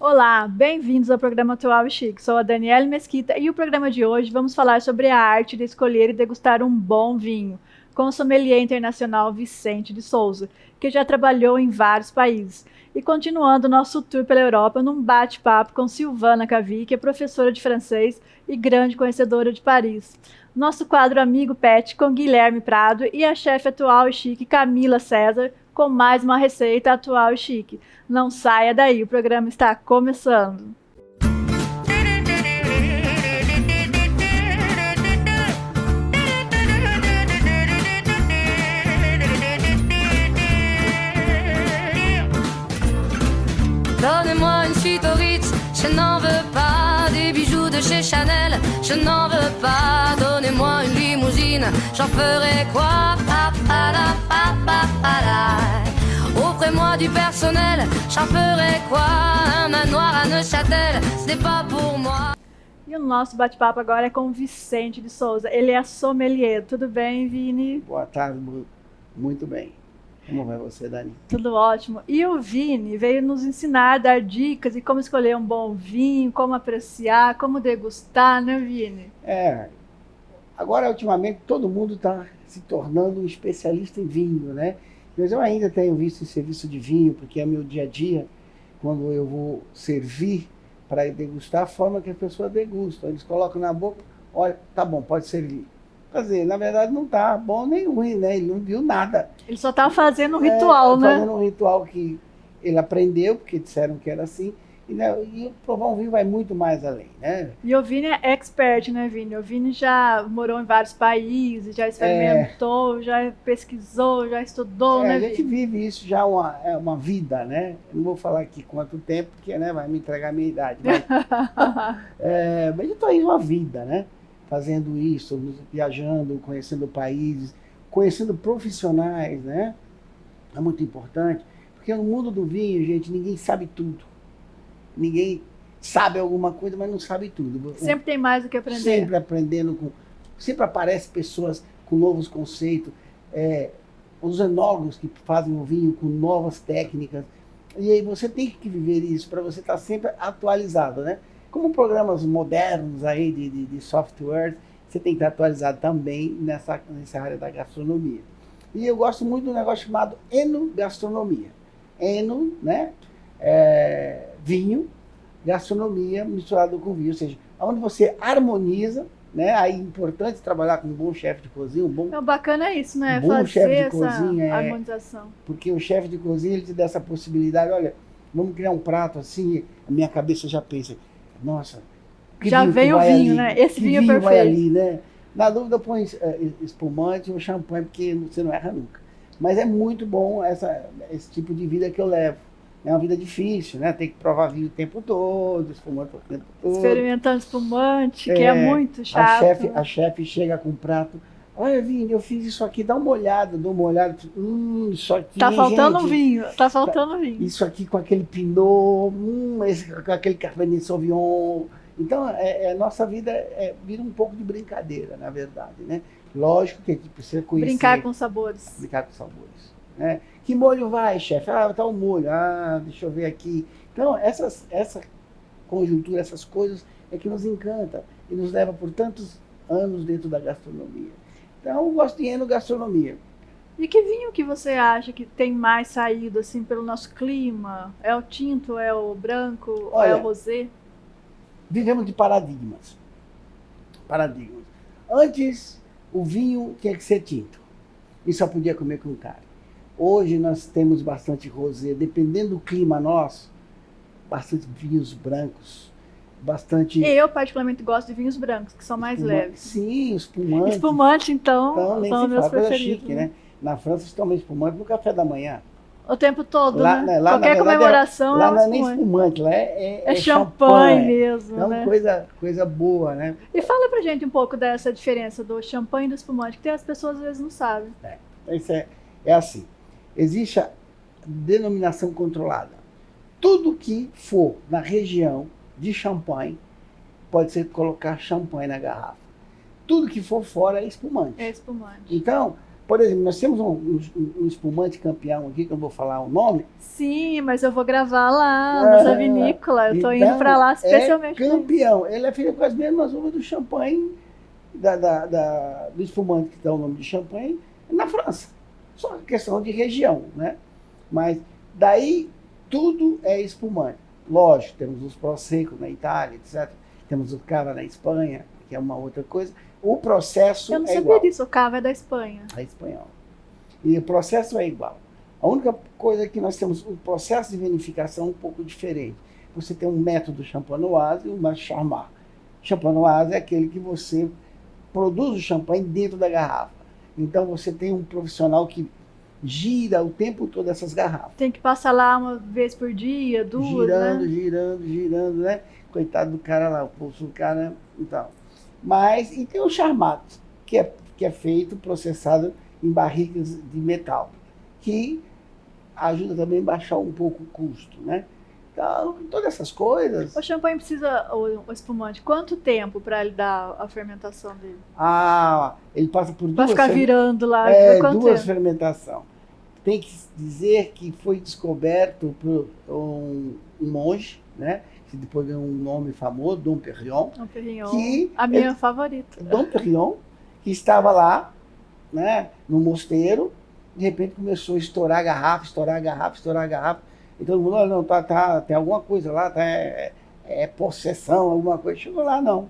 Olá, bem-vindos ao programa Atual e Chique. Sou a Daniele Mesquita e o programa de hoje vamos falar sobre a arte de escolher e degustar um bom vinho, com o sommelier internacional Vicente de Souza, que já trabalhou em vários países. E continuando nosso tour pela Europa num bate-papo com Silvana Cavi, que é professora de francês e grande conhecedora de Paris. Nosso quadro Amigo Pet com Guilherme Prado e a chefe atual e chique Camila César, com mais uma receita atual e chique. Não saia daí, o programa está começando. Donnez-moi une suite au Ritz, je n'en veux pas. Des bijoux de chez Chanel, je n'en veux pas. Donnez-moi une limousine, j'en ferai quoi? Pa, pa, la, pa, pa, pa, la. Offrez-moi du personnel, j'en ferai quoi? Un manoir à Neuchâtel, ce n'est pas pour moi. E o nosso bate-papo agora é com o Vicente de Souza. Ele é sommelier. Tudo bem, Vini? Boa tarde, muito bem. Como vai você, Dani? Tudo ótimo. E o Vini veio nos ensinar, dar dicas de como escolher um bom vinho, como apreciar, como degustar, né, Vini? Agora, ultimamente, todo mundo está se tornando um especialista em vinho, né? Mas eu ainda tenho visto em serviço de vinho, porque é meu dia a dia, quando eu vou servir para degustar, a forma que a pessoa degusta. Eles colocam na boca, olha, tá bom, pode servir. Quer dizer, na verdade não tá bom nem ruim, né? Ele não viu nada. Ele só tá fazendo um ritual, né? Fazendo um ritual que ele aprendeu, porque disseram que era assim. E provar um vinho vai muito mais além, né? E o Vini é expert, né, Vini? O Vini já morou em vários países, já experimentou, já pesquisou, já estudou, né, A gente Vini? vive isso já uma vida, né? Eu não vou falar aqui quanto tempo, porque né, vai me entregar a minha idade. Mas, mas eu estou aí uma vida, né? Fazendo isso, viajando, conhecendo países, conhecendo profissionais, né? É muito importante, porque no mundo do vinho, gente, ninguém sabe tudo. Ninguém sabe alguma coisa, mas não sabe tudo. Sempre tem mais do que aprender. Sempre aprendendo, sempre aparecem pessoas com novos conceitos, os enólogos que fazem o vinho com novas técnicas. E aí você tem que viver isso para você estar sempre atualizado, né? Como programas modernos aí de software, você tem que estar atualizado também nessa área da gastronomia. E eu gosto muito do negócio chamado enogastronomia. Eno, né? Vinho, gastronomia misturado com vinho, ou seja, onde você harmoniza, né? Aí é importante trabalhar com um bom chefe de cozinha, Bacana é isso, né? bom Fazer chefe de essa cozinha, harmonização. porque o chefe de cozinha ele te dá essa possibilidade, olha, vamos criar um prato assim, a minha cabeça já pensa, nossa, que Já vinho vem que o vai vinho, ali? né? Esse Que vinho é vinho vai perfeito. ali, né? Na dúvida põe espumante ou champanhe, porque você não erra nunca. Mas é muito bom esse tipo de vida que eu levo. É uma vida difícil, né? Tem que provar vinho o tempo todo, espumante o tempo todo. Experimentando espumante, que é muito chato. A chefe chega com um prato. Olha, Vini, eu fiz isso aqui, dá uma olhada, dou uma olhada. Isso aqui, Tá faltando gente, vinho, tá faltando vinho. isso aqui com aquele Pinot, com aquele Cabernet Sauvignon. Então, a nossa vida vira um pouco de brincadeira, na verdade, né? Lógico que a gente precisa conhecer. Brincar com sabores. Brincar com sabores, né? Que molho vai, chefe? Tá o molho. Deixa eu ver aqui. Então, essa conjuntura, essas coisas é que nos encanta e nos leva por tantos anos dentro da gastronomia. Então, eu gosto de enogastronomia. E que vinho que você acha que tem mais saído, assim, pelo nosso clima? É o tinto, é o branco, ou é Olha, o rosé? Vivemos de paradigmas. Paradigmas. Antes, o vinho tinha que ser tinto. E só podia comer com carne. Hoje nós temos bastante rosé, dependendo do clima nosso, bastante vinhos brancos, bastante... Eu particularmente gosto de vinhos brancos, que são mais leves. Sim, espumante. Espumante, então, Então, nem são se meus fala, coisa preferidos. chique, né? Na França, se toma espumante no café da manhã. O tempo todo, Lá, né? lá, Qualquer na verdade, comemoração lá é um não é nem espumante. espumante, lá É champanhe mesmo, Então, né? coisa boa, né? E fala pra gente um pouco dessa diferença do champanhe e do espumante, que tem as pessoas às vezes não sabem. Isso é assim. Existe a denominação controlada. Tudo que for na região de champanhe, pode ser colocar champanhe na garrafa. Tudo que for fora é espumante. É espumante. Então, Por exemplo, nós temos um espumante campeão aqui, que eu não vou falar o nome. Sim, mas eu vou gravar lá nessa vinícola. Eu tô indo Então, para lá especialmente. É campeão. Ele é feito com as mesmas uvas do champanhe, do espumante que dá o nome de champanhe, na França. Só questão de região, né? Mas daí tudo é espumante. Lógico, temos os Prosecco na Itália, etc. Temos o Cava na Espanha, que é uma outra coisa. O processo é igual. Eu não sabia disso, o Cava é da Espanha. É espanhol. E o processo é igual. A única coisa é que nós temos um processo de vinificação um pouco diferente. Você tem um método champenoise e uma charmat. Champenoise é aquele que você produz o champanhe dentro da garrafa. Então você tem um profissional que gira o tempo todo essas garrafas. Tem que passar lá uma vez por dia, duas, girando, né? girando, né? Coitado do cara lá, o pulso do cara e tal. E tem o charmat, que é feito, processado em barricas de metal, que ajuda também a baixar um pouco o custo, né? Então, todas essas coisas... O champanhe precisa, o espumante, quanto tempo para ele dar a fermentação dele? Ele passa por Vai duas... ficar virando lá, quanto duas tempo? fermentações. Tem que dizer que foi descoberto por um monge, né? Que depois ganhou um nome famoso, Dom Perignon. Dom Perignon, que a minha favorita. Dom Perignon, que estava lá, né, no mosteiro, de repente começou a estourar a garrafa, estourar a garrafa, estourar a garrafa. E todo mundo, não, tem alguma coisa lá, é possessão, alguma coisa. Chegou lá, não.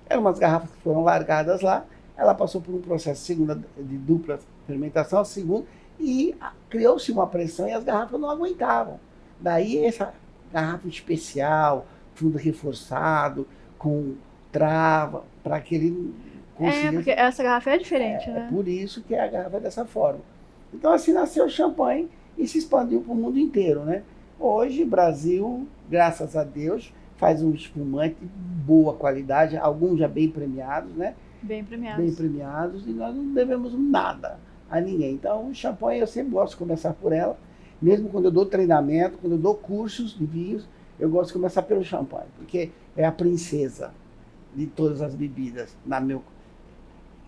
Eram umas garrafas que foram largadas lá, ela passou por um processo de dupla fermentação, segunda, e criou-se uma pressão e as garrafas não aguentavam. Daí essa garrafa especial, fundo reforçado, com trava, para que ele conseguisse... porque essa garrafa é diferente, né? É por isso que a garrafa é dessa forma. Então assim nasceu o champanhe e se expandiu para o mundo inteiro, né? Hoje, o Brasil, graças a Deus, faz um espumante de boa qualidade, alguns já bem premiados, né? Bem premiados. Bem premiados, e nós não devemos nada a ninguém. Então, o champanhe eu sempre gosto de começar por ela, mesmo quando eu dou treinamento, quando eu dou cursos de vinhos, eu gosto de começar pelo champanhe, porque é a princesa de todas as bebidas,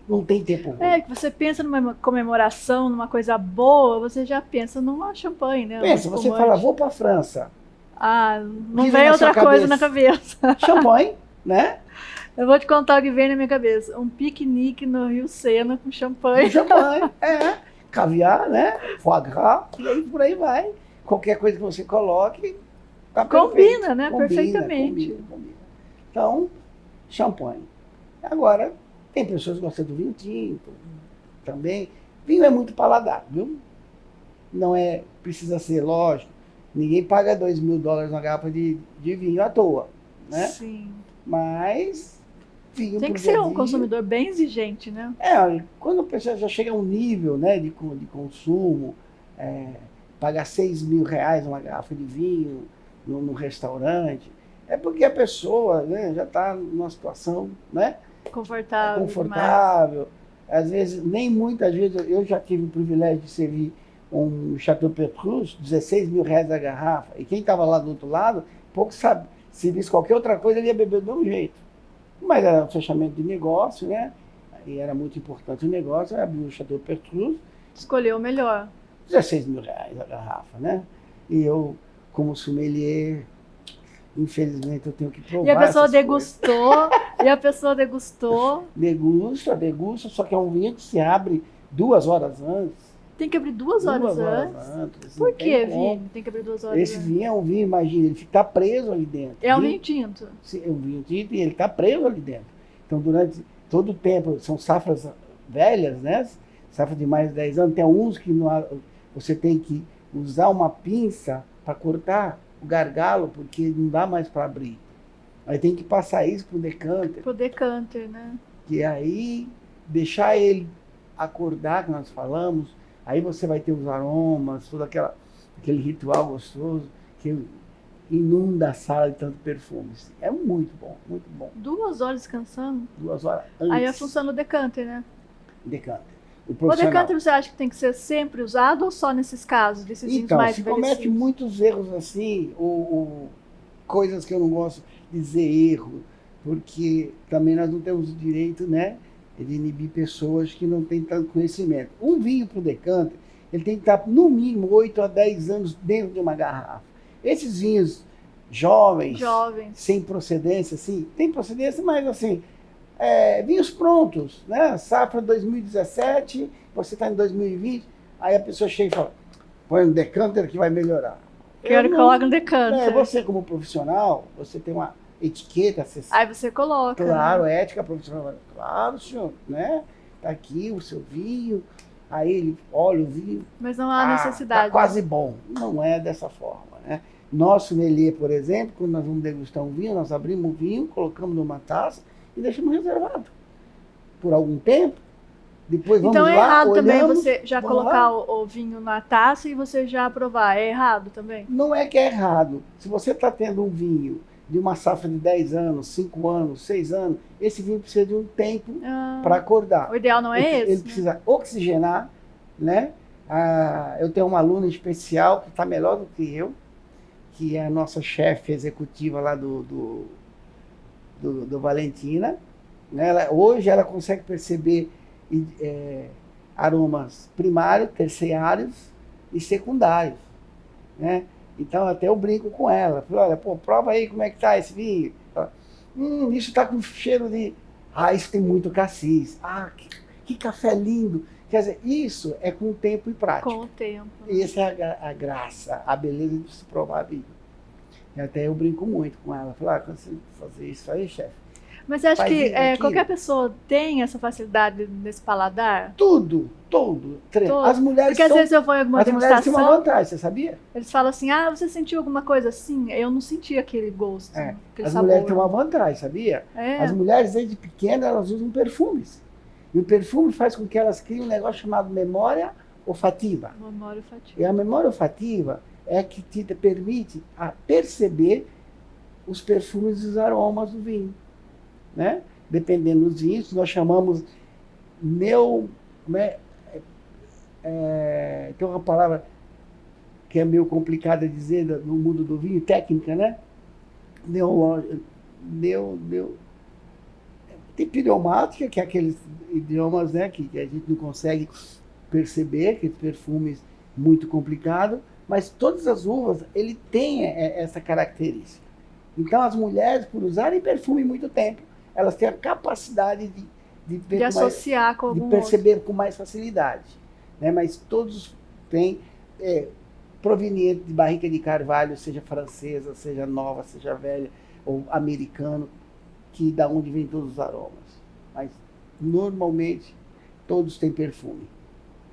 não tem tempo ruim. Que você pensa numa comemoração, numa coisa boa, você já pensa numa champanhe, né? Pensa, você fala, vou para a França. Não vem outra coisa na cabeça. Champanhe, né? Eu vou te contar o que vem na minha cabeça. Um piquenique no Rio Sena com champanhe. Com champanhe, caviar, né? Foie gras, e aí por aí vai. Qualquer coisa que você coloque, tá combina, né? Combina, perfeitamente. Combina. Então, champanhe. Agora, tem pessoas que gostam do vinho tinto também. Vinho é muito paladar, viu? Não precisa ser, lógico, ninguém paga $2.000 na garrafa de vinho à toa, né? Sim. Mas vinho tem que ser um consumidor bem exigente, né? Quando a pessoa já chega a um nível, né, de consumo, pagar R$6.000 uma garrafa de vinho num restaurante, é porque a pessoa, né, já está numa situação, né, confortável. Às vezes, muitas vezes, eu já tive o privilégio de servir um Chateau Petrus, R$16.000 a garrafa, e quem estava lá do outro lado, pouco sabe, se visse qualquer outra coisa, ele ia beber do mesmo jeito. Mas era um fechamento de negócio, né, e era muito importante o negócio, abriu o Chateau Petrus. Escolheu o melhor. R$16.000 a garrafa, né, e eu, como sommelier, infelizmente eu tenho que provar. E a pessoa degustou. Degusta, só que é um vinho que se abre 2 horas antes. Tem que abrir 2 horas antes? Por que vinho tem que abrir 2 horas antes? Esse vinho é um vinho, imagina, ele fica preso ali dentro. É um vinho tinto. Sim, é um vinho tinto e ele está preso ali dentro. Então, durante todo o tempo, são safras velhas, né? Safra de mais de 10 anos, tem uns que você tem que usar uma pinça para cortar o gargalo, porque não dá mais para abrir. Aí tem que passar isso pro decanter. Pro decanter, né? E aí, deixar ele acordar, que nós falamos, aí você vai ter os aromas, todo aquele ritual gostoso, que inunda a sala de tanto perfume. É muito bom, muito bom. 2 horas descansando? 2 horas antes. Aí é a função do decanter, né? Decanter. O decanter você acha que tem que ser sempre usado ou só nesses casos, desses vinhos mais envelhecidos? Então, se comete muitos erros assim, ou coisas que eu não gosto de dizer erro, porque também nós não temos o direito, né, é de inibir pessoas que não têm tanto conhecimento. Um vinho para o decanter, ele tem que estar no mínimo 8 a 10 anos dentro de uma garrafa. Esses vinhos jovens. Sem procedência, assim, tem procedência, mas assim, vinhos prontos, né? Safra 2017, você está em 2020, aí a pessoa chega e fala, põe um decanter que vai melhorar. Quero que coloque no decanter. Você como profissional, você tem uma etiqueta. Aí você coloca. Claro, né? ética profissional. Claro, senhor, né? Tá aqui o seu vinho, aí ele olha o vinho. Mas não há necessidade. Tá quase bom. Não é dessa forma, né? Nosso sommelier, por exemplo, quando nós vamos degustar um vinho, nós abrimos o vinho, colocamos numa taça e deixamos reservado por algum tempo. Depois vamos então é lá, errado olhamos, também você já colocar o vinho na taça e você já provar. É errado também? Não é que é errado. Se você está tendo um vinho de uma safra de 10 anos, 5 anos, 6 anos, esse vinho precisa de um tempo para acordar. O ideal não é esse? Ele precisa oxigenar, né? Eu tenho uma aluna especial que está melhor do que eu, que é a nossa chefe executiva lá do Valentina. Né? Hoje ela consegue perceber aromas primários, terciários e secundários. Né? Então até eu brinco com ela. Falei, olha, prova aí como é que tá esse vinho. Ela, isso está com cheiro de... isso tem muito cassis. Que café lindo. Quer dizer, isso é com o tempo e prática. Com o tempo. E essa é a graça, a beleza de se provar vinho. E até eu brinco muito com ela. Falei, quando você fazer isso aí, chefe. Mas você acha que qualquer pessoa tem essa facilidade nesse paladar? Todo. As mulheres Porque às vezes eu vou em alguma degustação... As mulheres têm uma vantagem, você sabia? Eles falam assim, você sentiu alguma coisa assim? Eu não senti aquele gosto, aquele as sabor. Mulheres têm uma vantagem, sabia? As mulheres, desde pequenas, elas usam perfumes. E o perfume faz com que elas criem um negócio chamado memória olfativa. Memória olfativa. E a memória olfativa é que te permite perceber os perfumes e os aromas do vinho. Né? Dependendo dos vinhos, nós chamamos tem uma palavra que é meio complicada de dizer no mundo do vinho, técnica, né? Tem pneumática, que é aqueles idiomas, né, que a gente não consegue perceber, aqueles perfumes muito complicados, mas todas as uvas, ele tem essa característica. Então, as mulheres, por usarem perfume muito tempo, elas têm a capacidade de associar com algum de perceber com mais facilidade. Né? Mas todos têm proveniente de barrica de carvalho, seja francesa, seja nova, seja velha, ou americano, que da onde vem todos os aromas. Mas, normalmente, todos têm perfume.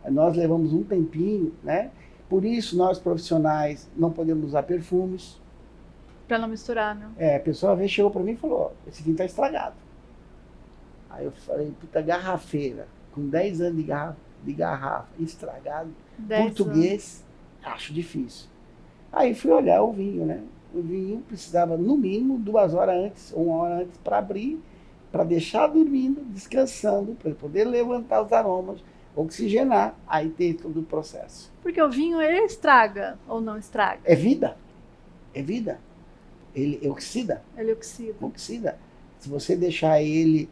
Nós levamos um tempinho, né? Por isso, nós profissionais não podemos usar perfumes. Para não misturar, né? A pessoa chegou para mim e falou, esse vinho está estragado. Aí eu falei, puta, garrafeira, com 10 anos de garrafa, estragado, português, acho difícil. Aí fui olhar o vinho, né? O vinho precisava, no mínimo, 2 horas antes, ou 1 hora antes, para abrir, para deixar dormindo, descansando, para poder levantar os aromas, oxigenar, aí ter todo o processo. Porque o vinho, ele estraga ou não estraga? É vida. Ele oxida. Ele oxida. Se você deixar ele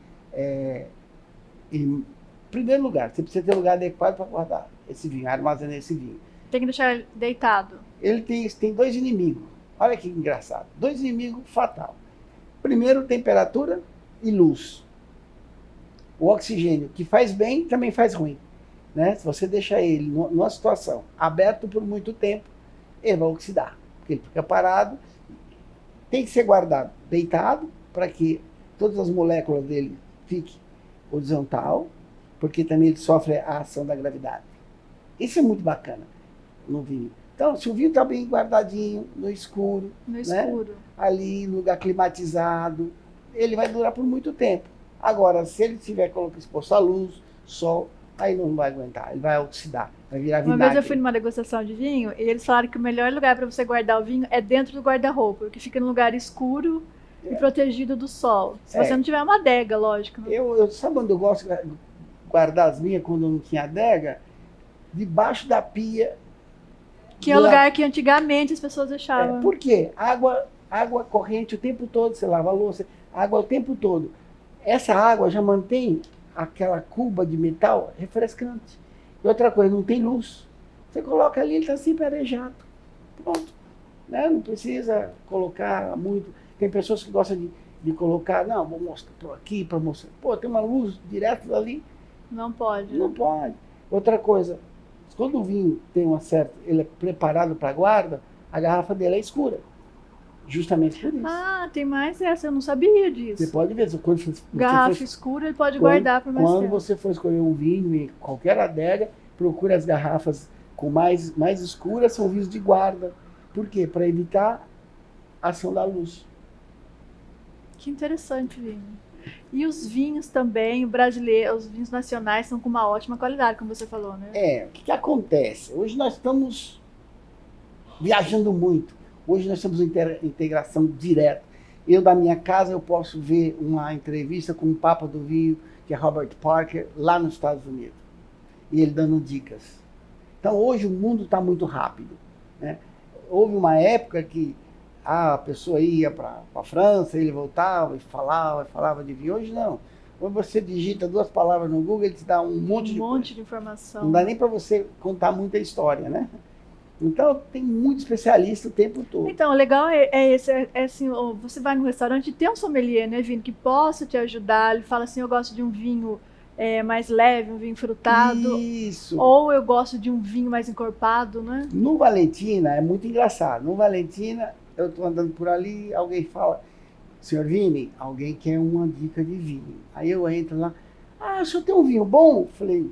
em primeiro lugar, você precisa ter lugar adequado para guardar esse vinho, armazenar esse vinho. Tem que deixar ele deitado. Ele tem 2 inimigos. Olha que engraçado. 2 inimigos fatal. Primeiro, temperatura e luz. O oxigênio, que faz bem, também faz ruim. Né? Se você deixar ele numa situação aberto por muito tempo, ele vai oxidar. Porque ele fica parado. Tem que ser guardado deitado, para que todas as moléculas dele fiquem horizontal, porque também ele sofre a ação da gravidade. Isso é muito bacana no vinho. Então, se o vinho está bem guardadinho, no escuro, né? Ali, no lugar climatizado, ele vai durar por muito tempo. Agora, se ele estiver exposto à luz, sol, aí não vai aguentar, ele vai oxidar, vai virar vinagre. Uma vez eu fui numa degustação de vinho e eles falaram que o melhor lugar para você guardar o vinho é dentro do guarda-roupa, porque fica num lugar escuro e protegido do sol. Se você não tiver uma adega, lógico. Né? Sabe onde eu gosto de guardar as minhas quando não tinha adega? Debaixo da pia. Que é o lugar que antigamente as pessoas deixavam. Por quê? Água corrente o tempo todo, você lava a louça, água o tempo todo. Essa água já mantém aquela cuba de metal refrescante. E outra coisa, não tem luz. Você coloca ali, ele está sempre arejado. Pronto. Né? Não precisa colocar muito. Tem pessoas que gostam de colocar, não, vou mostrar por aqui para mostrar. Pô, tem uma luz direto dali. Não pode. Não pode. Outra coisa, quando o vinho tem uma certa, ele é preparado para guarda, a garrafa dele é escura. Justamente por isso. Ah, tem mais essa, eu não sabia disso. Você pode ver, quando você Garrafa escura, ele pode guardar por mais quando tempo. você for escolher um vinho em qualquer adega, procure as garrafas com mais escuras, são vinhos de guarda. Por quê? Para evitar a ação da luz. Que interessante, Vini. E os vinhos também, brasileiros, os vinhos nacionais são com uma ótima qualidade, como você falou, né? O que acontece? Hoje nós estamos viajando muito. Hoje nós temos integração direta. Eu, da minha casa, eu posso ver uma entrevista com o Papa do Vinho, que é Robert Parker, lá nos Estados Unidos. E ele dando dicas. Então, hoje o mundo está muito rápido, né? Houve uma época que a pessoa ia para a França, ele voltava e falava de vinho. Hoje não. Quando você digita 2 palavras no Google, ele te dá um monte de informação. Não dá nem para você contar muita história, né? Então, tem muito especialista o tempo todo. Então, o legal é assim, você vai no restaurante e tem um sommelier, né, Vini, que possa te ajudar. Ele fala assim, eu gosto de um vinho mais leve, um vinho frutado. Isso. Ou eu gosto de um vinho mais encorpado, né? No Valentina, é muito engraçado. No Valentina, eu estou andando por ali, alguém fala, senhor Vini, alguém quer uma dica de vinho. Aí eu entro lá, o senhor tem um vinho bom? Falei,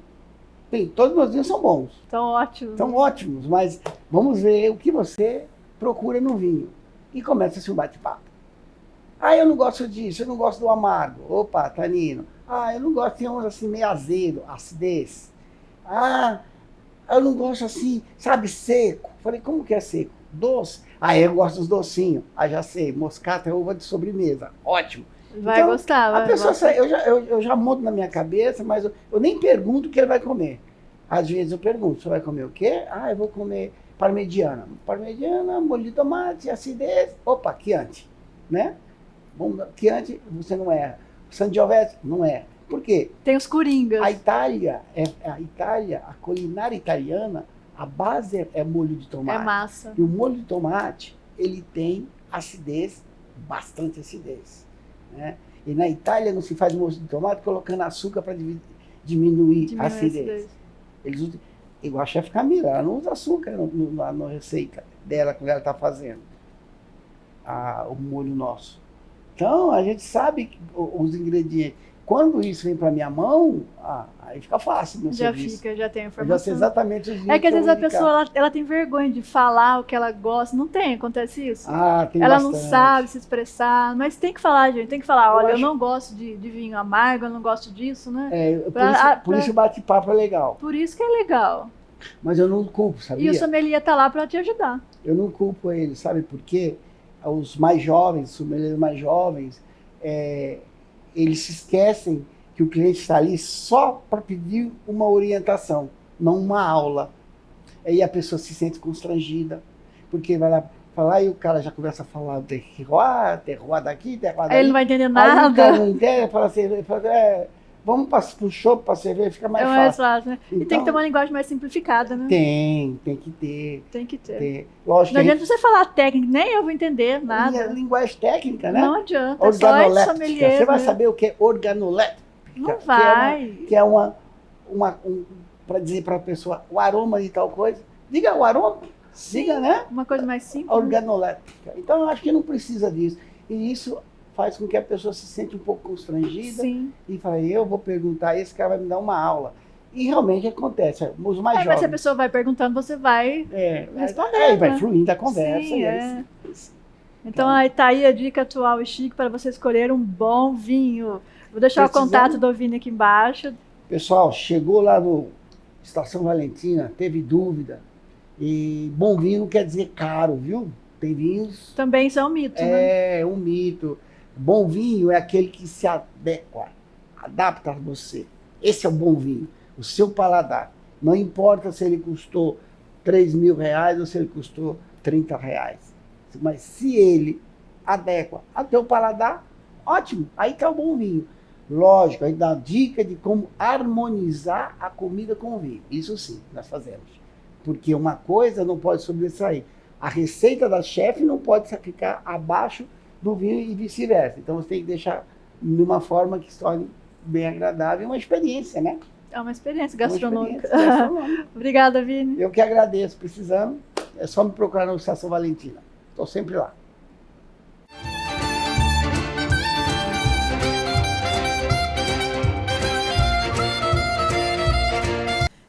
tem, todos os meus vinhos são bons. São ótimos. São ótimos, mas vamos ver o que você procura no vinho. E começa-se um bate-papo. Eu não gosto disso, eu não gosto do amargo. Opa, tanino. Eu não gosto de uns assim meio azedo, acidez. Eu não gosto assim, sabe, seco. Falei, como que é seco? Doce. Eu gosto dos docinhos. Já sei, moscata é uva de sobremesa. Ótimo. Vai gostar, vai. A pessoa, eu já monto na minha cabeça, mas eu nem pergunto o que ele vai comer. Às vezes eu pergunto, você vai comer o quê? Eu vou comer parmegiana. Parmegiana, molho de tomate, acidez. Opa, Chianti, né? Chianti, você não erra. Sangiovese, não erra. Por quê? Tem os coringas. A Itália, a culinária italiana, a base é molho de tomate. É massa. E o molho de tomate, ele tem acidez, bastante acidez. Né? E na Itália não se faz molho de tomate colocando açúcar para diminuir a acidez. Eles usam, igual a chefe Camila, ela não usa açúcar na receita dela quando ela está fazendo o molho nosso. Então a gente sabe os ingredientes. Quando isso vem para minha mão, aí fica fácil. Meu serviço. Já tem a informação. Eu já sei exatamente os que às vezes a pessoa ela tem vergonha de falar o que ela gosta. Não tem? Acontece isso? Tem ela bastante. Não sabe se expressar, mas tem que falar, gente. Tem que falar, olha, eu não gosto de vinho amargo, eu não gosto disso, né? Por isso o bate-papo é legal. Por isso que é legal. Mas eu não culpo, sabia? E o sommelier está lá para te ajudar. Eu não culpo ele, sabe por quê? Os mais jovens, os sommeliers mais jovens, eles se esquecem que o cliente está ali só para pedir uma orientação, não uma aula. Aí a pessoa se sente constrangida, porque vai lá falar e o cara já começa a falar terroir daqui, terroir daqui. Aí ele não vai entender nada. Aí o cara não entende, fala assim, vamos para o chopp, para cerveja, fica mais fácil. Mais fácil, né? Então, e tem que ter uma linguagem mais simplificada, né? Tem que ter. Tem que ter. Lógico, não adianta você falar técnica, nem eu vou entender nada. Linguagem técnica, né? Não adianta. Organolética. Sommelier, você vai saber o que é organolética. Não vai. Que é para dizer para a pessoa o aroma de tal coisa. Diga o aroma. Sim, diga, né? Uma coisa mais simples. Organolética. Então, eu acho que não precisa disso. E isso faz com que a pessoa se sente um pouco constrangida. Sim. E fala, eu vou perguntar, esse cara vai me dar uma aula. E realmente acontece. Os mais jovens. Mas se a pessoa vai perguntando, você vai responder. Vai fluindo a conversa. Sim, Então, aí tá aí a dica atual e chique para você escolher um bom vinho. Vou deixar o contato do Vini aqui embaixo. Pessoal, chegou lá no Estação Valentina, teve dúvida. E bom vinho não quer dizer caro, viu? Tem vinhos... Também isso é um mito, né? É um mito. Bom vinho é aquele que se adequa, adapta a você. Esse é o bom vinho, o seu paladar. Não importa se ele custou R$3.000 ou se ele custou R$30. Mas se ele adequa ao teu paladar, ótimo, aí tá o bom vinho. Lógico, a gente dá dica de como harmonizar a comida com o vinho. Isso sim, nós fazemos. Porque uma coisa não pode sobressair. A receita da chefe não pode ficar abaixo do vinho e vice-versa. Então você tem que deixar de uma forma que se torne bem agradável, uma experiência, né? É uma experiência gastronômica. Uma experiência gastronômica. Obrigada, Vini. Eu que agradeço. Precisando, é só me procurar no Estação Valentina. Estou sempre lá.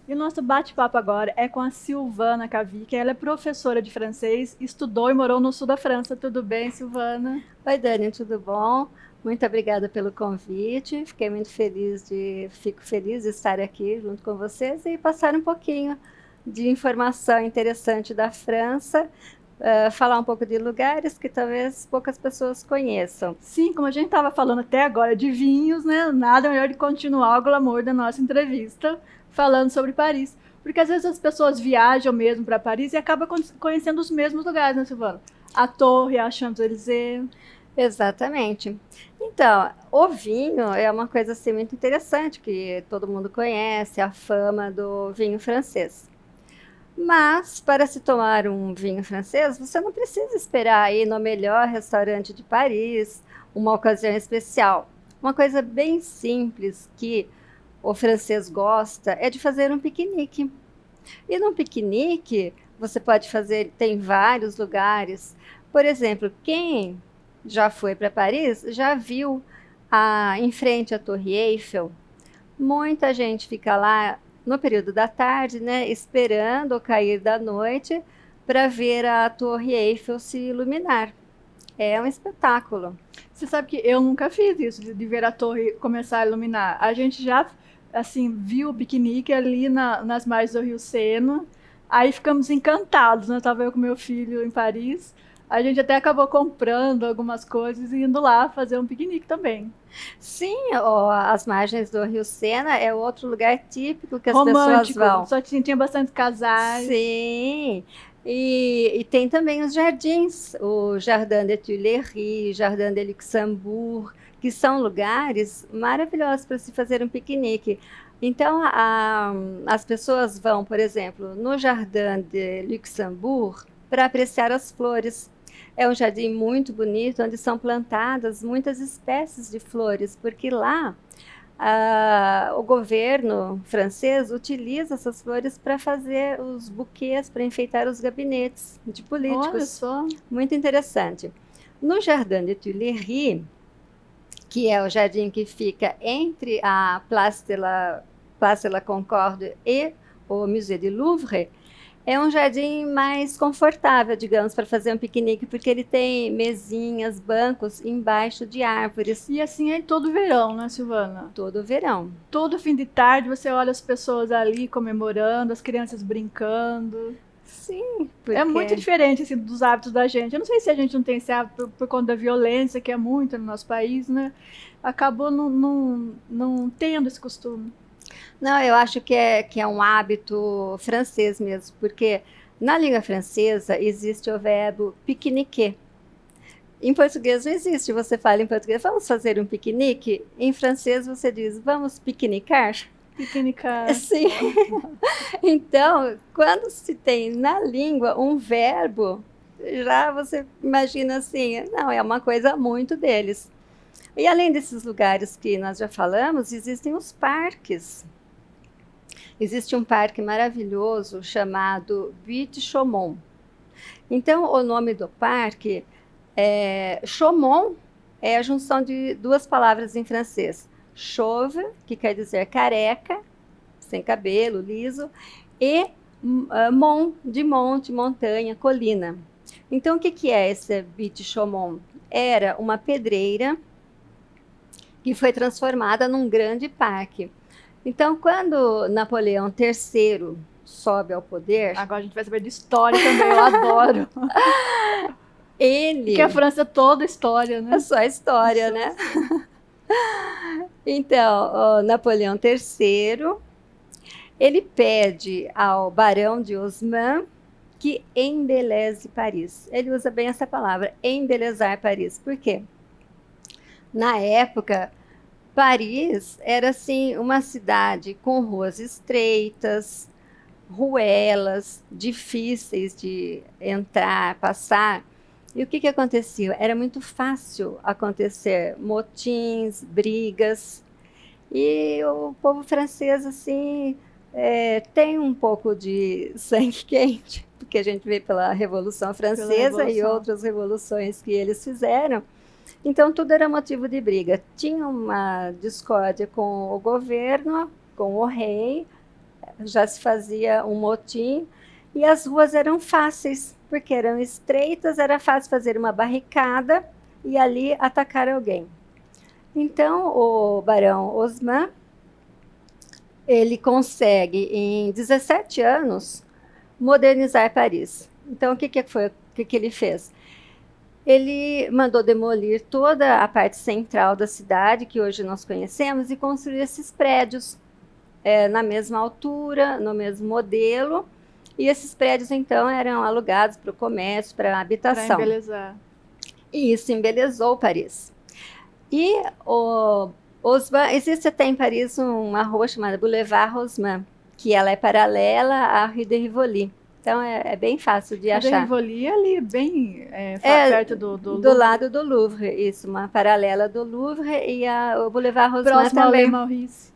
E o nosso bate-papo agora é com a Silvana Cavic. Ela é professora de francês, estudou e morou no sul da França. Tudo bem, Silvana? Oi, Dani, tudo bom? Muito obrigada pelo convite. Fico feliz de estar aqui junto com vocês e passar um pouquinho de informação interessante da França, falar um pouco de lugares que talvez poucas pessoas conheçam. Sim, como a gente estava falando até agora de vinhos, né? Nada melhor de continuar o glamour da nossa entrevista falando sobre Paris. Porque às vezes as pessoas viajam mesmo para Paris e acabam conhecendo os mesmos lugares, né, Silvana? A Torre, a Champs-Élysées. Exatamente. Então, o vinho é uma coisa assim muito interessante, que todo mundo conhece, a fama do vinho francês. Mas, para se tomar um vinho francês, você não precisa esperar ir no melhor restaurante de Paris, uma ocasião especial. Uma coisa bem simples que o francês gosta é de fazer um piquenique. E no piquenique, você pode fazer, tem vários lugares. Por exemplo, quem já foi para Paris já viu em frente à Torre Eiffel. Muita gente fica lá no período da tarde, né, esperando o cair da noite para ver a Torre Eiffel se iluminar. É um espetáculo. Você sabe que eu nunca fiz isso, de ver a torre começar a iluminar. A gente já assim, viu o piquenique ali nas margens do Rio Sena. Aí ficamos encantados, né? Estava eu com meu filho em Paris. A gente até acabou comprando algumas coisas e indo lá fazer um piquenique também. Sim, as margens do Rio Sena é outro lugar típico que as Romântico, pessoas vão. só tinha bastante casais. Sim, e tem também os jardins, o Jardin des Tuileries, Jardin de Luxembourg, que são lugares maravilhosos para se fazer um piquenique. Então, as pessoas vão, por exemplo, no Jardin de Luxembourg para apreciar as flores. É um jardim muito bonito, onde são plantadas muitas espécies de flores, porque lá o governo francês utiliza essas flores para fazer os buquês, para enfeitar os gabinetes de políticos. Olha só. Muito interessante. No Jardin des Tuileries, que é o jardim que fica entre a Place de la Concorde e o Musée du Louvre, é um jardim mais confortável, digamos, para fazer um piquenique, porque ele tem mesinhas, bancos embaixo de árvores. E assim é todo verão, né, Silvana? Todo verão. Todo fim de tarde você olha as pessoas ali comemorando, as crianças brincando. Sim, porque É muito diferente assim, dos hábitos da gente. Eu não sei se a gente não tem esse hábito por conta da violência, que é muito no nosso país, né? Acabou não tendo esse costume. Não, eu acho que é um hábito francês mesmo, porque na língua francesa existe o verbo piqueniquer. Em português não existe. Você fala em português, vamos fazer um piquenique? Em francês você diz, vamos piquenicar? Piquenicar. Sim. Então, quando se tem na língua um verbo, já você imagina assim, não, é uma coisa muito deles. E além desses lugares que nós já falamos, existem os parques. Existe um parque maravilhoso chamado Buis de Chaumont. Então, o nome do parque Chaumont é a junção de duas palavras em francês. Chauve, que quer dizer careca, sem cabelo, liso, e mont, de monte, montanha, colina. Então, o que é esse Buis de Chaumont? Era uma pedreira que foi transformada num grande parque. Então, quando Napoleão III sobe ao poder... Agora a gente vai saber de história também, eu adoro. Ele... Porque a França é toda história, né? É só história, né? Então, o Napoleão III, ele pede ao barão de Haussmann que embeleze Paris. Ele usa bem essa palavra, embelezar Paris. Por quê? Na época, Paris era assim uma cidade com ruas estreitas, ruelas, difíceis de entrar, passar. E o que acontecia? Era muito fácil acontecer motins, brigas. E o povo francês, assim, tem um pouco de sangue quente, porque a gente vê pela Revolução Francesa e Revolução. outras revoluções que eles fizeram. Então, tudo era motivo de briga. Tinha uma discórdia com o governo, com o rei, já se fazia um motim, e as ruas eram fáceis, porque eram estreitas, era fácil fazer uma barricada e ali atacar alguém. Então, o Barão Haussmann, ele consegue, em 17 anos, modernizar Paris. Então, o que ele fez? Ele mandou demolir toda a parte central da cidade, que hoje nós conhecemos, e construir esses prédios na mesma altura, no mesmo modelo. E esses prédios, então, eram alugados para o comércio, para a habitação. Para embelezar. E isso embelezou Paris. E existe até em Paris uma rua chamada Boulevard Haussmann, que ela é paralela à Rue de Rivoli. Então, é bem fácil de achar. A Rivoli é ali, bem perto do Louvre. Lado do Louvre, isso, uma paralela do Louvre e o Boulevard Haussmann próximo também. Ao Maurice.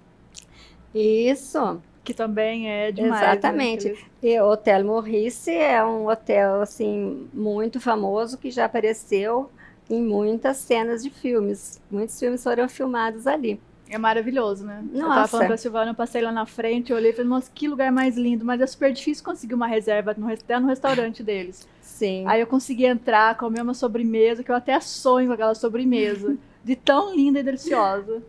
Isso. Que também é demais. Exatamente. Né? E o Hotel Maurice é um hotel, assim, muito famoso, que já apareceu em muitas cenas de filmes. Muitos filmes foram filmados ali. É maravilhoso, né? Nossa. Eu tava falando pra Silvana, eu passei lá na frente, eu olhei e falei, nossa, que lugar mais lindo. Mas é super difícil conseguir uma reserva até no restaurante deles. Sim. Aí eu consegui entrar, comer uma sobremesa, que eu até sonho com aquela sobremesa. De tão linda e deliciosa.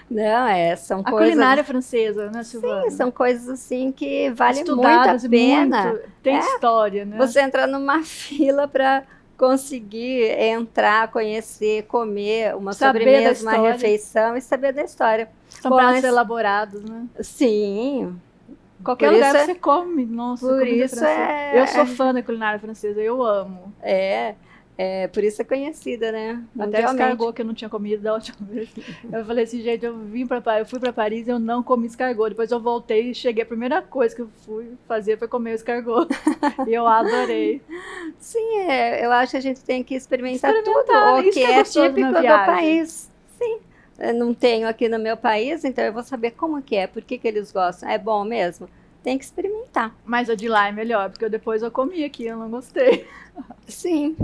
Não, são a coisas... culinária francesa, né, Silvana? Sim, são coisas assim que vale muito Estudadas a pena. Muito, tem história, né? Você entra numa fila para conseguir entrar, conhecer, comer uma sobremesa, uma refeição e saber da história. São pratos elaborados, né? Sim. Qualquer lugar que você come, nossa, por isso Eu sou fã da culinária francesa, eu amo. Por isso é conhecida, né? Até escargot que eu não tinha comido da última vez. Eu falei assim, gente, eu fui para Paris e eu não comi escargot. Depois eu voltei e cheguei, a primeira coisa que eu fui fazer foi comer o escargot. E eu adorei. Sim, eu acho que a gente tem que experimentar tudo, o que é típico do país. Sim. Eu não tenho aqui no meu país, então eu vou saber como que é, por que eles gostam. É bom mesmo? Tem que experimentar. Mas a de lá é melhor, porque depois eu comi aqui, eu não gostei. Sim.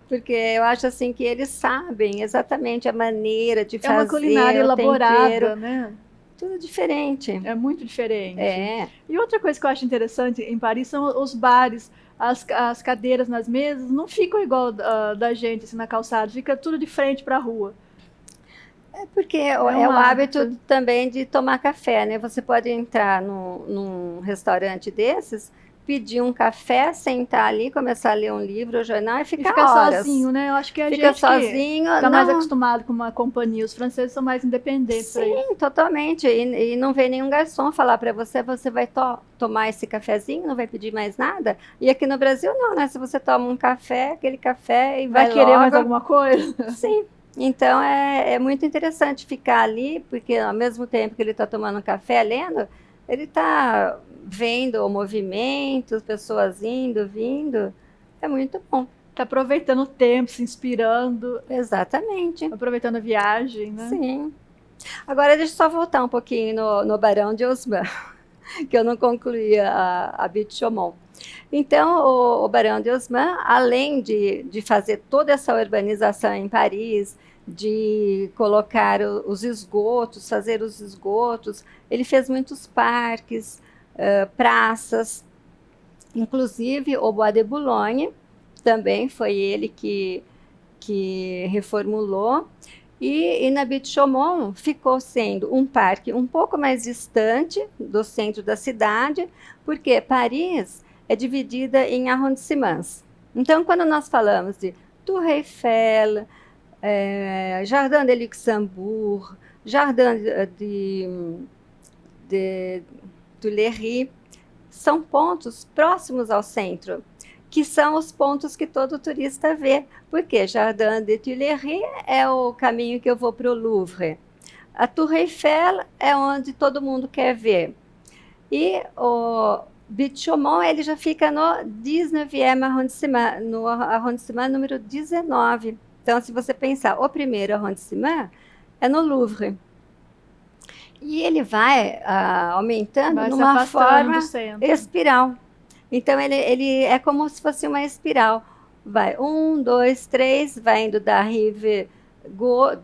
Porque eu acho assim que eles sabem exatamente a maneira de fazer. É uma culinária elaborada, tempero, né? Tudo diferente. É muito diferente. É. E outra coisa que eu acho interessante em Paris são os bares. As cadeiras nas mesas não ficam igual da gente, assim, na calçada. Fica tudo de frente para a rua. É porque é o hábito também de tomar café, né? Você pode entrar num restaurante desses, pedir um café, sentar ali, começar a ler um livro, um jornal e ficar horas. Sozinho, né? Eu acho que a Fica gente sozinho, tá mais acostumado com uma companhia. Os franceses são mais independentes. Sim, totalmente. E não vem nenhum garçom falar para você vai tomar esse cafezinho, não vai pedir mais nada. E aqui no Brasil não, né? Se você toma um café, aquele café e vai querer logo. mais alguma coisa? Sim. Então é muito interessante ficar ali, porque ao mesmo tempo que ele está tomando um café, lendo, ele está vendo o movimento, as pessoas indo, vindo. É muito bom. Está aproveitando o tempo, se inspirando. Exatamente. Aproveitando a viagem, né? Sim. Agora deixa eu só voltar um pouquinho no Barão de Haussmann, que eu não concluí a Butte Chaumont. Então, o Barão de Haussmann, além de fazer toda essa urbanização em Paris, de colocar os esgotos, fazer os esgotos, ele fez muitos parques, praças, inclusive o Bois de Boulogne, também foi ele que reformulou, e na Butte Chaumont ficou sendo um parque um pouco mais distante do centro da cidade, porque Paris é dividida em arrondissements. Então, quando nós falamos de Tour Eiffel, Jardin de Luxembourg, Jardin de Tuileries, são pontos próximos ao centro, que são os pontos que todo turista vê. Porque Jardin de Tuileries é o caminho que eu vou para o Louvre. A Tour Eiffel é onde todo mundo quer ver. E o Butte Chaumont, ele já fica no 19e arrondissement, no arrondissement número 19. Então, se você pensar, o primeiro arrondissement é no Louvre. E ele vai aumentando Vai se numa afastando forma do centro. espiral. Então, ele é como se fosse uma espiral. Vai 1, 2, 3, vai indo da rive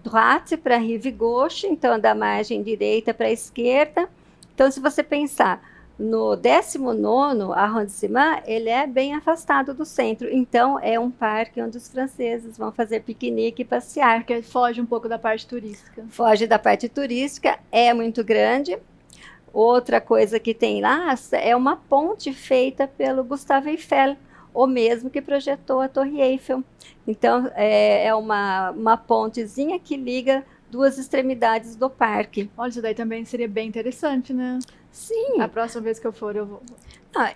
droite para a rive gauche, então da margem direita para a esquerda. Então, se você pensar no 19º arrondissement, ele é bem afastado do centro. Então, é um parque onde os franceses vão fazer piquenique e passear. Porque foge um pouco da parte turística. Foge da parte turística, é muito grande. Outra coisa que tem lá é uma ponte feita pelo Gustave Eiffel, o mesmo que projetou a Torre Eiffel. Então, é uma pontezinha que liga duas extremidades do parque. Olha, isso daí também seria bem interessante, né? Sim. A próxima vez que eu for, eu vou.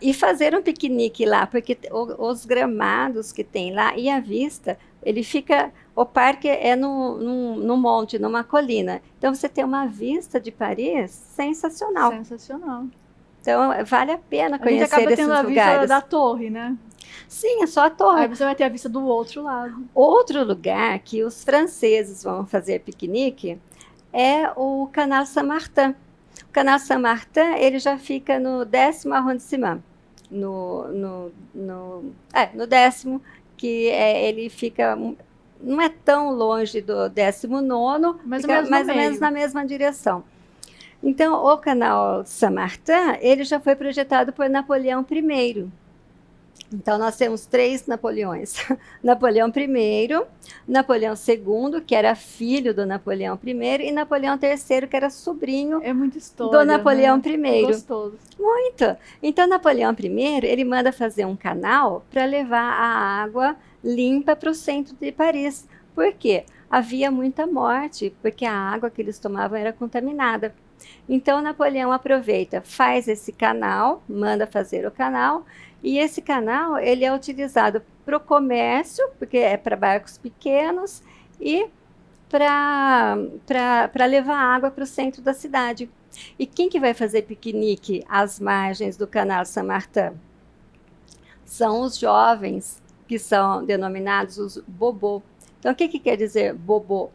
E fazer um piquenique lá, porque os gramados que tem lá e a vista, ele fica... O parque é num monte, numa colina. Então, você tem uma vista de Paris sensacional. Sensacional. Então, vale a pena A gente conhecer acaba esses tendo a vista lugares. da torre, né? Sim, é só a torre. Aí você vai ter a vista do outro lado. Outro lugar que os franceses vão fazer piquenique é o Canal Saint-Martin. O Canal Saint-Martin, ele já fica no 10º arrondissement. No 10º, que ele fica... Não é tão longe do 19º, fica mais ou menos na mesma direção. Então, o Canal Saint-Martin, ele já foi projetado por Napoleão I. Então, nós temos 3 Napoleões. Napoleão I, Napoleão II, que era filho do Napoleão I, e Napoleão III, que era sobrinho É muita história, do Napoleão né? I. Gostoso. Muito. Então, Napoleão I, ele manda fazer um canal para levar a água limpa para o centro de Paris. Por quê? Havia muita morte, porque a água que eles tomavam era contaminada. Então, Napoleão aproveita, faz esse canal, manda fazer o canal, e esse canal ele é utilizado para o comércio, porque é para barcos pequenos, e para levar água para o centro da cidade. E quem que vai fazer piquenique às margens do Canal Saint-Martin? São os jovens, que são denominados os bobô. Então, o que quer dizer bobô?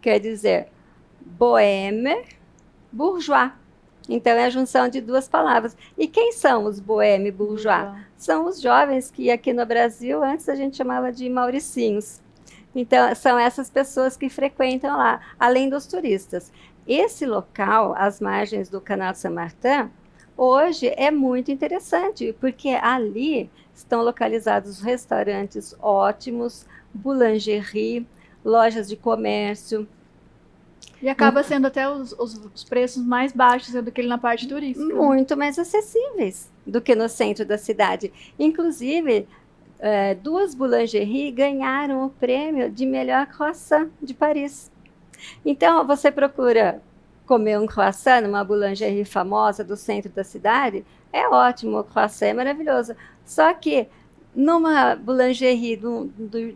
Quer dizer bohème, bourgeois. Então, é a junção de duas palavras. E quem são os bohème bourgeois? São os jovens que aqui no Brasil, antes a gente chamava de mauricinhos. Então, são essas pessoas que frequentam lá, além dos turistas. Esse local, às margens do Canal Saint-Martin, hoje é muito interessante, porque ali estão localizados restaurantes ótimos, boulangerie, lojas de comércio. E acaba sendo até os preços mais baixos do que ele na parte turística. Muito mais acessíveis do que no centro da cidade. Inclusive, 2 boulangeries ganharam o prêmio de melhor croissant de Paris. Então, você procura comer um croissant numa boulangerie famosa do centro da cidade, é ótimo, o croissant é maravilhoso. Só que numa boulangerie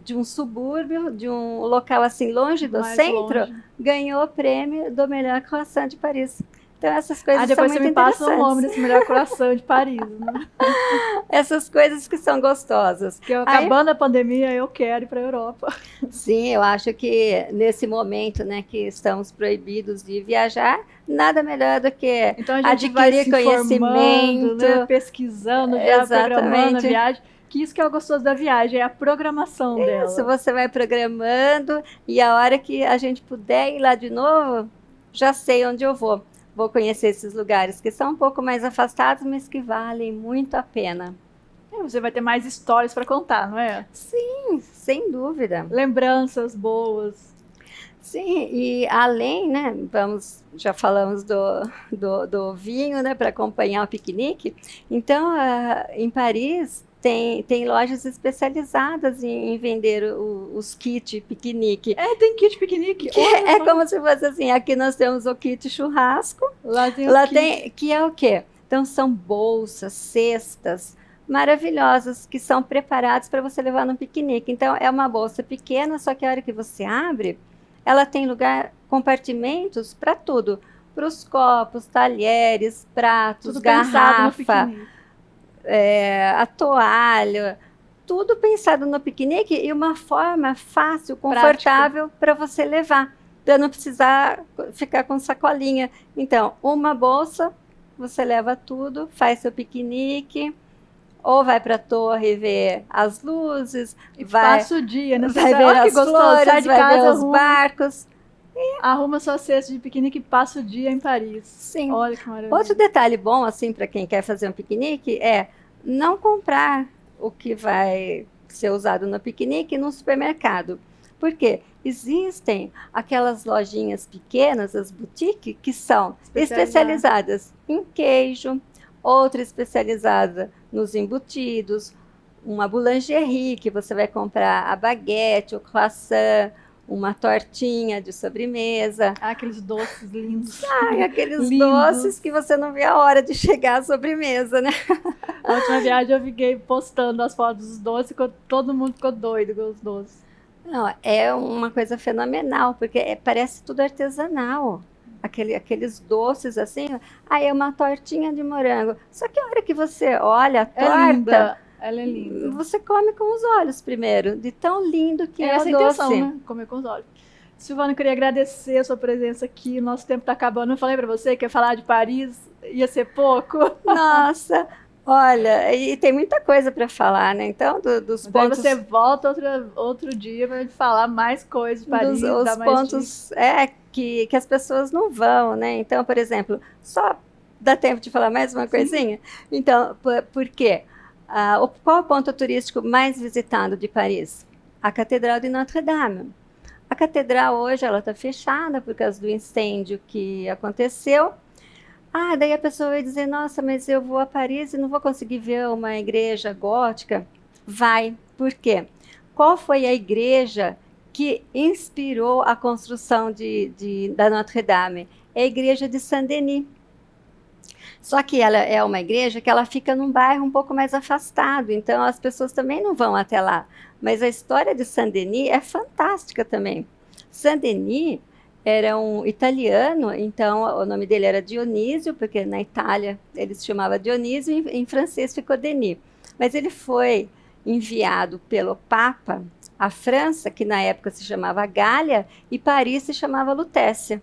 de um subúrbio, de um local assim longe do Mais centro, longe. ganhou o prêmio do melhor croissant de Paris. Então essas coisas são Depois muito você me passa o nome interessantes. desse melhor coração de Paris, né? Essas coisas que são gostosas. Porque acabando a pandemia, eu quero ir para a Europa. Sim, eu acho que nesse momento, né, que estamos proibidos de viajar, nada melhor do que Então a gente vai adquirir se informando, conhecimento, né, pesquisando, já programando a Exatamente. viagem. Que isso que é o gostoso da viagem, é a programação dela. Isso, você vai programando e a hora que a gente puder ir lá de novo, já sei onde eu vou. Vou conhecer esses lugares que são um pouco mais afastados, mas que valem muito a pena. Você vai ter mais histórias para contar, não é? Sim, sem dúvida. Lembranças boas. Sim, e além, né, já falamos do vinho, né, para acompanhar o piquenique. Então, em Paris, tem lojas especializadas em vender os kits piquenique. Tem kit piquenique. Que é como se fosse assim, aqui nós temos o kit churrasco, Lá tem lá kit. tem, que é o quê? Então, são bolsas, cestas maravilhosas que são preparadas para você levar no piquenique. Então, é uma bolsa pequena, só que a hora que você abre, ela tem lugar compartimentos para tudo. Para os copos, talheres, pratos, Tudo pensado no garrafa, piquenique. a toalha, tudo pensado no piquenique e uma forma fácil, confortável para você levar, para não precisar ficar com sacolinha. Então, uma bolsa, você leva tudo, faz seu piquenique, ou vai para a torre ver as luzes, E vai, passa o dia, né? vai Olha ver que as gostoso, flores, sai de vai ver casa, os barcos. arruma sua cesta de piquenique e passa o dia em Paris. Sim. Olha que maravilha. Outro detalhe bom, assim, para quem quer fazer um piquenique, é não comprar o que vai ser usado no piquenique no supermercado. Por quê? Existem aquelas lojinhas pequenas, as boutiques, que são especializadas em queijo, outra especializada nos embutidos, uma boulangerie, que você vai comprar a baguete, o croissant, uma tortinha de sobremesa. Aqueles doces lindos. Ai, aqueles Lindos. doces que você não vê a hora de chegar à sobremesa, né? Na última viagem eu fiquei postando as fotos dos doces, todo mundo ficou doido com os doces. Não, é uma coisa fenomenal, porque parece tudo artesanal. Aqueles doces assim, aí é uma tortinha de morango. Só que a hora que você olha a torta, linda. Ela é linda. você come com os olhos primeiro, de tão lindo que é essa o a intenção, doce. né? Comer com os olhos. Silvana, eu queria agradecer a sua presença aqui. Nosso tempo está acabando. Eu falei para você que ia falar de Paris, ia ser pouco. Nossa, olha, e tem muita coisa para falar, né? Então, dos Daí pontos... você volta outro dia para falar mais coisas de Paris, os dar mais pontos que as pessoas não vão, né? Então, por exemplo, só dá tempo de falar mais uma coisinha? Então, por quê? Qual é o ponto turístico mais visitado de Paris? A Catedral de Notre-Dame. A catedral hoje ela está fechada por causa do incêndio que aconteceu. Daí a pessoa vai dizer, nossa, mas eu vou a Paris e não vou conseguir ver uma igreja gótica. Vai. Por quê? Qual foi a igreja que inspirou a construção da Notre-Dame? É a igreja de Saint-Denis. Só que ela é uma igreja que ela fica num bairro um pouco mais afastado, então as pessoas também não vão até lá. Mas a história de Saint-Denis é fantástica também. Saint-Denis era um italiano, então o nome dele era Dionísio, porque na Itália ele se chamava Dionísio e em francês ficou Denis. Mas ele foi enviado pelo Papa à França, que na época se chamava Gália, e Paris se chamava Lutécia.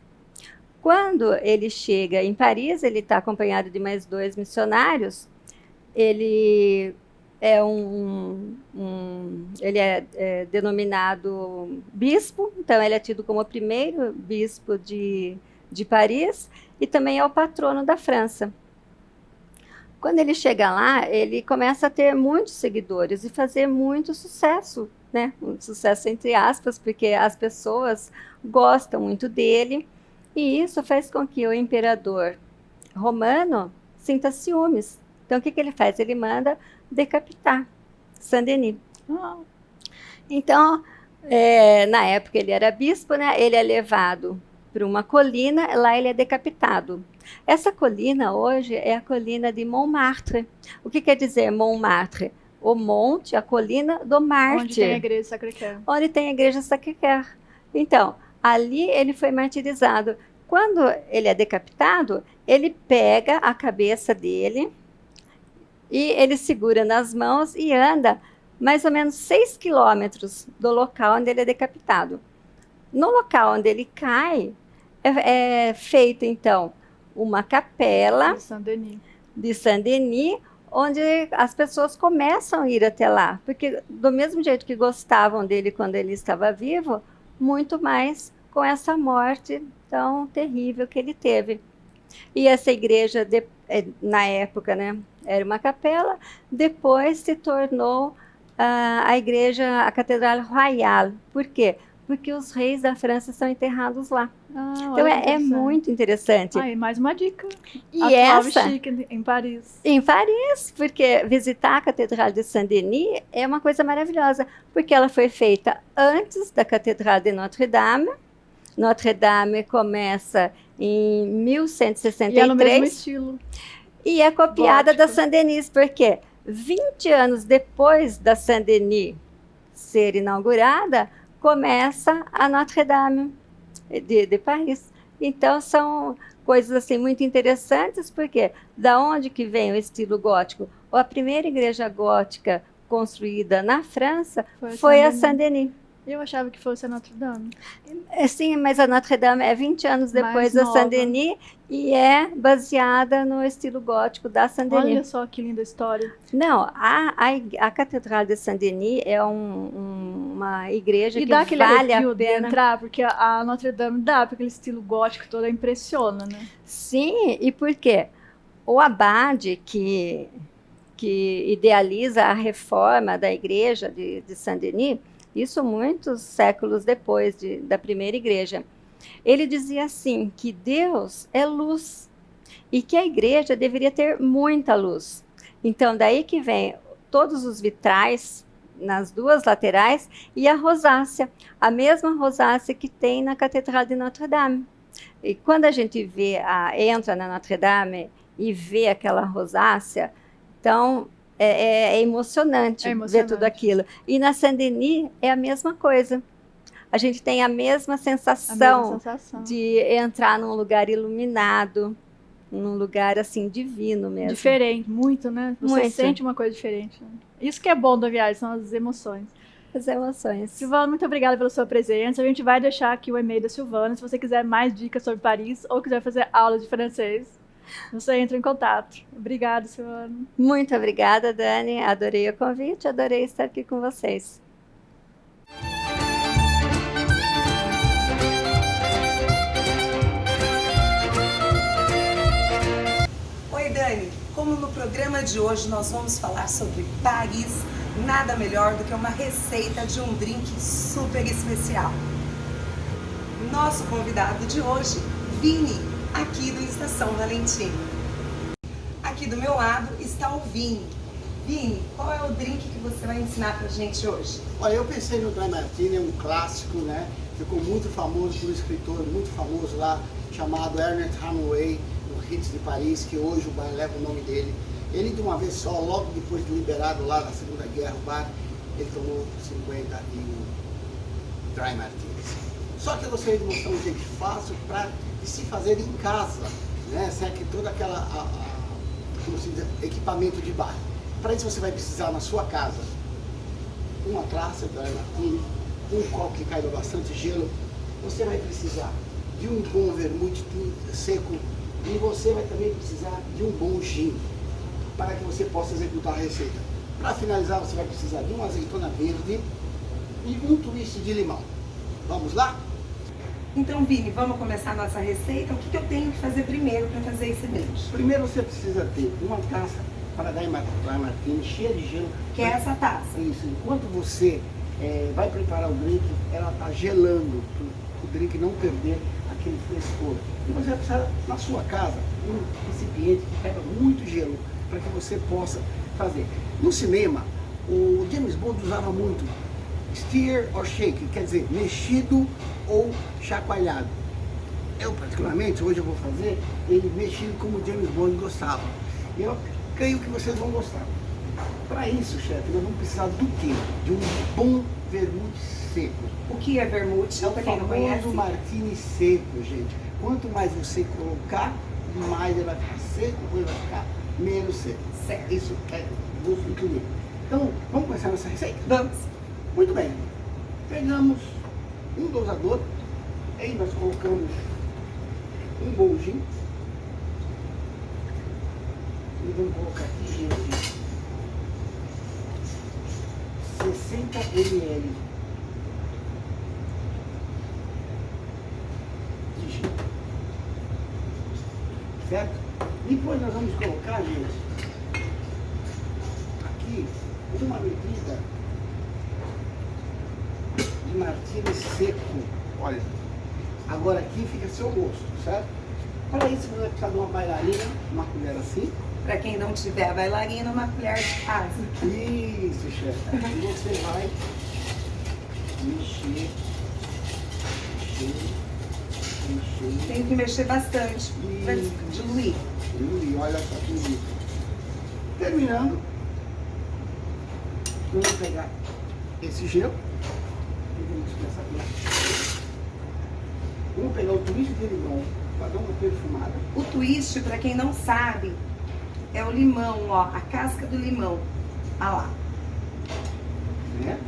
Quando ele chega em Paris, ele está acompanhado de mais 2 missionários. Ele é denominado bispo, então ele é tido como o primeiro bispo de Paris e também é o patrono da França. Quando ele chega lá, ele começa a ter muitos seguidores e fazer muito sucesso, né? Um sucesso entre aspas, porque as pessoas gostam muito dele. E isso faz com que o imperador romano sinta ciúmes. Então, o que ele faz? Ele manda decapitar Saint-Denis. Então, na época ele era bispo, né? Ele é levado para uma colina, lá ele é decapitado. Essa colina hoje é a colina de Montmartre. O que quer dizer Montmartre? O monte, a colina do Marte. Onde tem a igreja de Sacré-Cœur. Onde tem a igreja de Sacré-Cœur. Então, ali ele foi martirizado. Quando ele é decapitado, ele pega a cabeça dele e ele segura nas mãos e anda mais ou menos 6 quilômetros do local onde ele é decapitado. No local onde ele cai, é feita, então, uma capela de Saint-Denis, onde as pessoas começam a ir até lá. Porque do mesmo jeito que gostavam dele quando ele estava vivo, muito mais com essa morte tão terrível que ele teve. E essa igreja, na época, né, era uma capela, depois se tornou a igreja, a Catedral Royale. Por quê? Porque os reis da França são enterrados lá. Então é muito interessante. E mais uma dica. E essa chique em Paris. Em Paris, porque visitar a Catedral de Saint-Denis é uma coisa maravilhosa, porque ela foi feita antes da Catedral de Notre-Dame. Notre-Dame começa em 1163. E é no mesmo estilo. E é copiada gótico. da Saint-Denis, porque 20 anos depois da Saint-Denis ser inaugurada, começa a Notre-Dame. de Paris. Então, são coisas assim muito interessantes, porque da onde que vem o estilo gótico? A primeira igreja gótica construída na França foi a Saint-Denis. Eu achava que fosse a Notre Dame. Sim, mas a Notre Dame é 20 anos depois da Saint-Denis e é baseada no estilo gótico da Saint-Denis. Olha só que linda história. Não, a Catedral de Saint-Denis é uma igreja e que dá aquele vale a arrepio de pena entrar, porque a Notre Dame dá, porque aquele estilo gótico todo impressiona, né? Sim, e por quê? O abade que idealiza a reforma da igreja de Saint-Denis, isso muitos séculos depois da primeira igreja, ele dizia assim, que Deus é luz e que a igreja deveria ter muita luz. Então, daí que vem todos os vitrais nas duas laterais e a rosácea, a mesma rosácea que tem na Catedral de Notre Dame. E quando a gente entra na Notre Dame e vê aquela rosácea, então é emocionante ver tudo aquilo. E na Saint-Denis é a mesma coisa. A gente tem a mesma sensação de entrar num lugar iluminado, num lugar assim divino mesmo. Diferente, muito, né? Você muito. Sente uma coisa diferente. Né? Isso que é bom da viagem, são as emoções. As emoções. Silvana, muito obrigada pela sua presença. A gente vai deixar aqui o e-mail da Silvana. Se você quiser mais dicas sobre Paris ou quiser fazer aula de francês, você entra em contato. Obrigada, Silvana. Muito obrigada, Dani. Adorei o convite, adorei estar aqui com vocês. Oi, Dani. Como no programa de hoje nós vamos falar sobre Paris, nada melhor do que uma receita de um drink super especial. Nosso convidado de hoje, Vini, aqui do Estação Valentim. Aqui do meu lado está o Vini. Vini, qual é o drink que você vai ensinar pra gente hoje? Olha, eu pensei no Dry Martini, é um clássico, né? Ficou muito famoso por um escritor muito famoso lá, chamado Ernest Hemingway, no Hits de Paris, que hoje o bar leva o nome dele. Ele, de uma vez só, logo depois de liberado lá na Segunda Guerra, o bar, ele tomou 51 Dry Martinis. Só que eu gostaria de mostrar um jeito fácil de se fazer em casa, né? Sem toda aquela, como se diz, equipamento de bar. Para isso você vai precisar na sua casa uma taça de Dry Martini, um copo que caiba bastante gelo. Você vai precisar de um bom vermute seco e você vai também precisar de um bom gin para que você possa executar a receita. Para finalizar, você vai precisar de uma azeitona verde e um twist de limão. Vamos lá? Então, Vini, vamos começar a nossa receita. O que eu tenho que fazer primeiro para fazer esse drink? Primeiro você precisa ter uma taça para Dry Martini cheia de gelo. Que é essa taça? Isso. Enquanto você vai preparar o drink, ela está gelando, para o drink não perder aquele frescor. E você vai precisar, na sua casa, um recipiente que pega muito gelo, para que você possa fazer. No cinema, o James Bond usava muito stir or shake, quer dizer, mexido ou chacoalhado. Eu, particularmente, hoje eu vou fazer ele mexido como o James Bond gostava. E eu creio que vocês vão gostar. Para isso, chefe, nós vamos precisar do quê? De um bom vermute seco. O que é vermute? É o Para quem não conhece. famoso martini seco, gente. Quanto mais você colocar, mais ele vai ficar seco, depois vai ficar menos seco. Certo. Isso é gosto incrível. Então, vamos começar nossa receita? Vamos. Muito bem. Pegamos um dosador, aí nós colocamos um bom gin. E vamos colocar aqui, gente, 60 ml de gin. Certo? Depois nós vamos colocar, gente, aqui uma medida de martini seco. Olha, agora aqui fica a seu gosto, certo? Para isso você vai precisar de uma bailarina, uma colher assim. Para quem não tiver a bailarina, uma colher de casa. Isso, chefe. E você vai mexer. Tem que mexer bastante para diluir. Diluir, olha só que lindo. Terminando, vamos pegar esse gelo e vamos começar aqui. Vamos pegar o twist de limão para dar uma perfumada. O twist, para quem não sabe, é o limão, ó, a casca do limão. Olha lá. Né?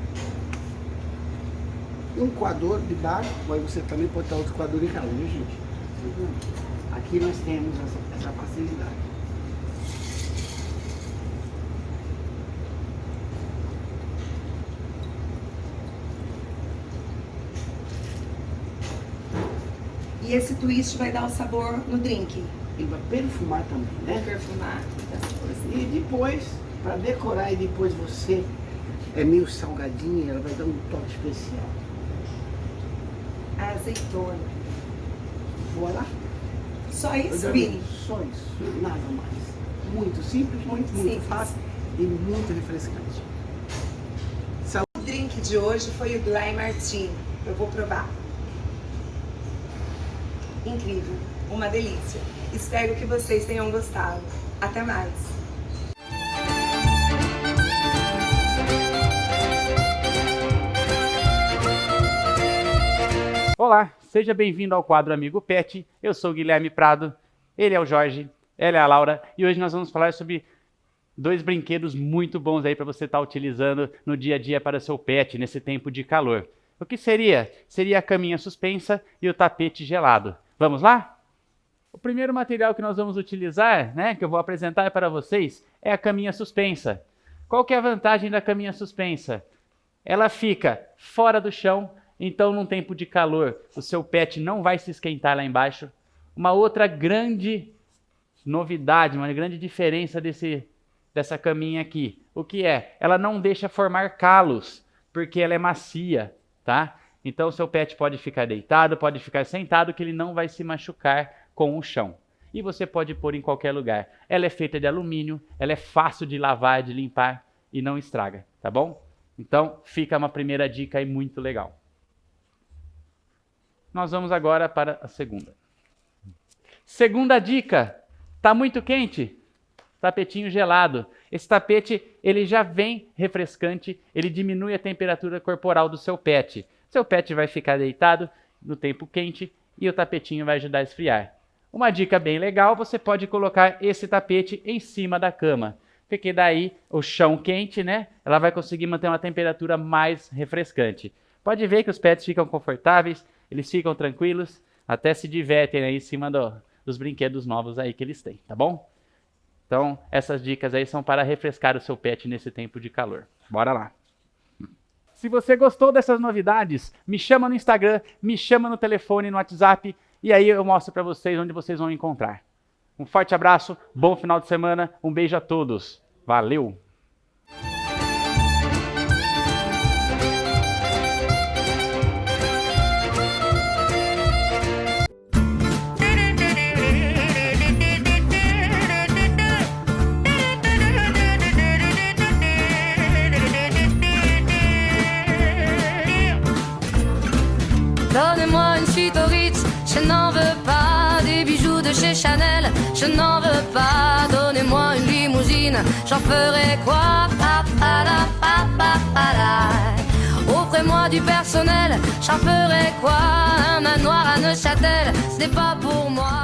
Um coador de baixo, mas você também pode estar outro coador em casa, viu, gente? Aqui nós temos essa facilidade. E esse twist vai dar o sabor no drink. Ele vai perfumar também, né? Perfumar. E depois, para decorar e depois você é meio salgadinha, ela vai dar um toque especial. Azeitona. Voilà. Só isso, Vini? Só isso, nada mais. Muito simples, muito simples. fácil e muito refrescante. O drink de hoje foi o Dry Martini. Eu vou provar. Incrível, uma delícia. Espero que vocês tenham gostado. Até mais! Olá, seja bem-vindo ao quadro Amigo Pet. Eu sou o Guilherme Prado, ele é o Jorge, ela é a Laura e hoje nós vamos falar sobre 2 brinquedos muito bons aí para você estar utilizando no dia a dia para seu pet nesse tempo de calor. O que seria? Seria a caminha suspensa e o tapete gelado. Vamos lá? O primeiro material que nós vamos utilizar, né, que eu vou apresentar para vocês, é a caminha suspensa. Qual que é a vantagem da caminha suspensa? Ela fica fora do chão, então num tempo de calor o seu pet não vai se esquentar lá embaixo. Uma outra grande novidade, uma grande diferença dessa caminha aqui, o que é? Ela não deixa formar calos, porque ela é macia, tá? Então o seu pet pode ficar deitado, pode ficar sentado, que ele não vai se machucar com o chão. E você pode pôr em qualquer lugar. Ela é feita de alumínio, ela é fácil de lavar, de limpar e não estraga, tá bom? Então fica uma primeira dica aí muito legal. Nós vamos agora para a segunda. Segunda dica, tá muito quente? Tapetinho gelado. Esse tapete, ele já vem refrescante, ele diminui a temperatura corporal do seu pet. Seu pet vai ficar deitado no tempo quente e o tapetinho vai ajudar a esfriar. Uma dica bem legal, você pode colocar esse tapete em cima da cama, porque daí o chão quente, né? Ela vai conseguir manter uma temperatura mais refrescante. Pode ver que os pets ficam confortáveis, eles ficam tranquilos, até se divertem aí em cima dos brinquedos novos aí que eles têm, tá bom? Então, essas dicas aí são para refrescar o seu pet nesse tempo de calor. Bora lá! Se você gostou dessas novidades, me chama no Instagram, me chama no telefone, no WhatsApp, e aí eu mostro para vocês onde vocês vão encontrar. Um forte abraço, bom final de semana, um beijo a todos. Valeu! Donnez-moi une suite au Ritz, je n'en veux pas. Des bijoux de chez Chanel, je n'en veux pas. Donnez-moi une limousine, j'en ferai quoi? Offrez-moi du personnel, j'en ferai quoi? Un manoir à Neuchâtel, ce n'est pas pour moi.